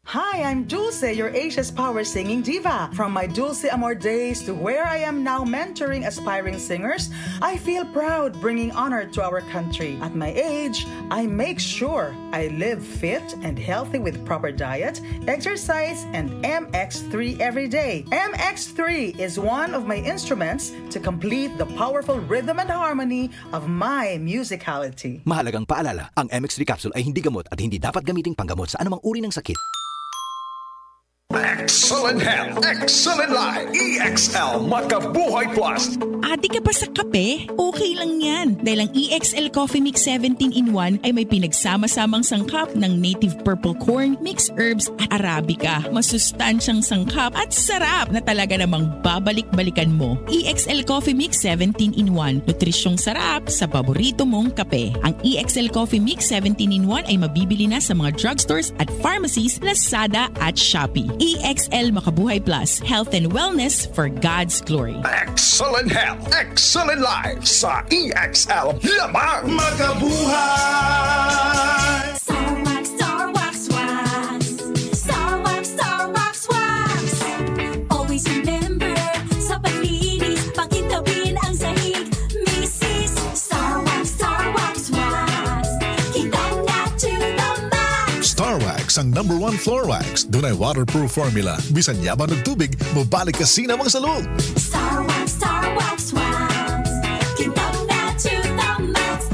Hi, I'm Dulce, your Asia's Power singing diva. From my Dulce Amor days to where I am now mentoring aspiring singers, I feel proud bringing honor to our country. At my age, I make sure I live fit and healthy with proper diet, exercise, and MX3 every day. MX3 is one of my instruments to complete the powerful rhythm and harmony of my musicality. Mahalagang paalala, ang MX3 capsule ay hindi gamot at hindi dapat gamiting panggamot sa anumang uri ng sakit. Excellent health, excellent life. EXL Makabuhay Plus. Adi ka ba sa kape? Okay lang yan. Dahil ang EXL Coffee Mix 17-in-1 ay may pinagsama-samang sangkap ng native purple corn, mixed herbs at Arabica. Masustansyang sangkap at sarap na talaga namang babalik-balikan mo. EXL Coffee Mix 17-in-1. Nutrisyong sarap sa paborito mong kape. Ang EXL Coffee Mix 17-in-1 ay mabibili na sa mga drugstores at pharmacies, Lazada at Shopee. EXL Makabuhay Plus, health and wellness for God's glory. Excellent health, excellent life sa EXL Lamang Makabuhay. Star Wax Wax. Star Wax Wax. Always remember, sa paglinis, pakitawin ang sahig. Mrs. Star Wax Wax. Kitang na to the max. Star Wax ang #1 floor wax. Dunay waterproof formula. Bisan yaman ng tubig, mabalik ka sinamang sa loob. Star Wax Wax. Kitang na to the max.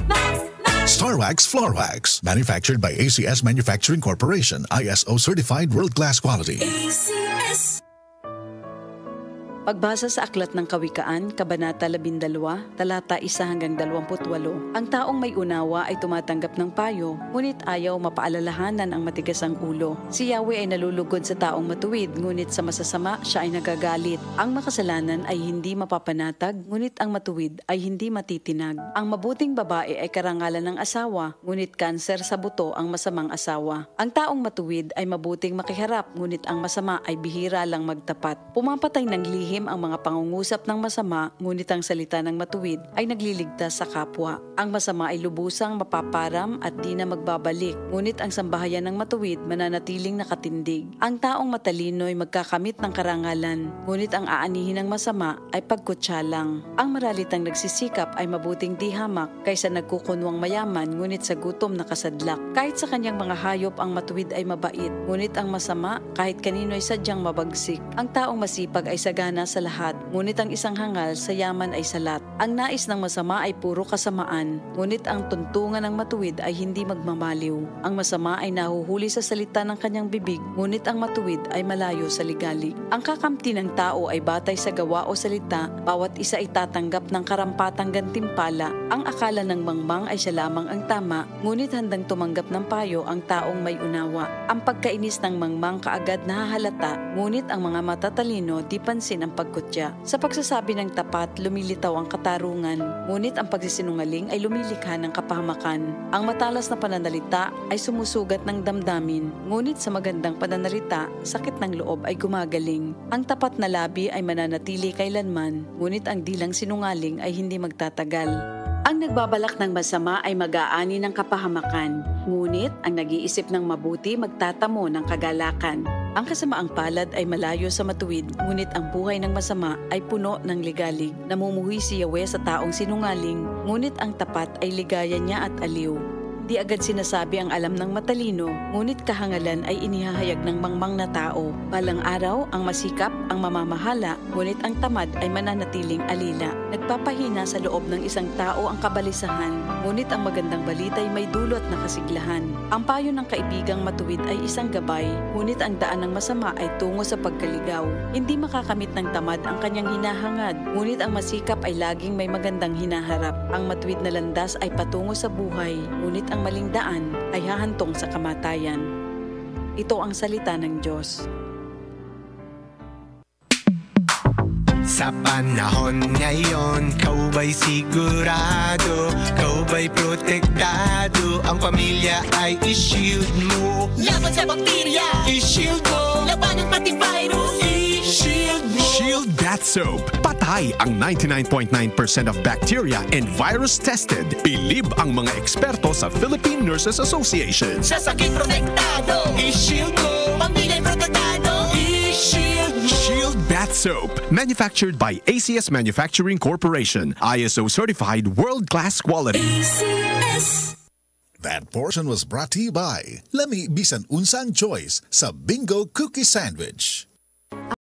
Star Wax Floor Wax. Manufactured by ACS Manufacturing Corporation. ISO certified world-class quality. ACS. Pagbasa sa Aklat ng Kawikaan, Kabanata 12, talata 1-28, ang taong may unawa ay tumatanggap ng payo, ngunit ayaw mapaalalahanan ang matigas ang ulo. Si Yahweh ay nalulugod sa taong matuwid, ngunit sa masasama siya ay nagagalit. Ang makasalanan ay hindi mapapanatag, ngunit ang matuwid ay hindi matitinag. Ang mabuting babae ay karangalan ng asawa, ngunit kanser sa buto ang masamang asawa. Ang taong matuwid ay mabuting makiharap, ngunit ang masama ay bihira lang magtapat. Pumapatay ng lihim ang mga pangungusap ng masama, ngunit ang salita ng matuwid ay nagliligtas sa kapwa. Ang masama ay lubusang mapaparam at di na magbabalik, ngunit ang sambahayan ng matuwid mananatiling nakatindig. Ang taong matalino ay magkakamit ng karangalan, ngunit ang aanihin ng masama ay pagkutsa lang. Ang maralitang nagsisikap ay mabuting di hamak kaysa nagkukunwang mayaman, ngunit sa gutom nakasadlak. Kahit sa kanyang mga hayop ang matuwid ay mabait, ngunit ang masama kahit kanino ay sadyang mabagsik. Ang taong masipag ay sagana sa lahat, ngunit ang isang hangal sa yaman ay salat. Ang nais ng masama ay puro kasamaan, ngunit ang tuntungan ng matuwid ay hindi magmamaliw. Ang masama ay nahuhuli sa salita ng kanyang bibig, ngunit ang matuwid ay malayo sa ligalig. Ang kakamti ng tao ay batay sa gawa o salita, bawat isa ay tatanggap ng karampatang gantimpala. Ang akala ng mangmang ay siya lamang ang tama, ngunit handang tumanggap ng payo ang taong may unawa. Ang pagkainis ng mangmang kaagad nahahalata, ngunit ang mga matatalino di pansin ang pagkutya. Sa pagsasabi ng tapat, lumilitaw ang katarungan, ngunit ang pagsisinungaling ay lumilikha ng kapahamakan. Ang matalas na pananalita ay sumusugat ng damdamin, ngunit sa magandang pananalita, sakit ng loob ay gumagaling. Ang tapat na labi ay mananatili kailanman, ngunit ang dilang sinungaling ay hindi magtatagal. Ang nagbabalak ng masama ay mag-aani ng kapahamakan, ngunit ang nag-iisip ng mabuti magtatamo ng kagalakan. Ang kasamaang palad ay malayo sa matuwid, ngunit ang buhay ng masama ay puno ng ligalig. Namumuhi si Yahweh sa taong sinungaling, ngunit ang tapat ay ligaya niya at aliw. Di agad sinasabi ang alam ng matalino, ngunit kahangalan ay inihahayag ng mangmang na tao. Balang araw, ang masikap, ang mamamahala, ngunit ang tamad ay mananatiling alila. Nagpapahina sa loob ng isang tao ang kabalisahan, ngunit ang magandang balita ay may dulot na kasiglahan. Ang payo ng kaibigang matuwid ay isang gabay, ngunit ang daan ng masama ay tungo sa pagkaligaw. Hindi makakamit ng tamad ang kanyang hinahangad, ngunit ang masikap ay laging may magandang hinaharap. Ang matuwid na landas ay patungo sa buhay, ngunit ang maling daan ay hahantong sa kamatayan. Ito ang salita ng Diyos. Sa panahon ngayon, kau ba'y sigurado? Kau ba'y protektado? Ang pamilya ay i-shield mo. Laban sa bakterya, I-shield mo. laban ng pati virus, I-shield mo. Shield Bath Soap. Patay ang 99.9% of bacteria and virus tested. Bilib ang mga eksperto sa Philippine Nurses Association. sa sakit protektado, I-shield mo. pamilya Bath Soap, manufactured by ACS Manufacturing Corporation, ISO certified world-class quality. ACS. That portion was brought to you by Lami Bisan Unsang Choice sa Bingo Cookie Sandwich.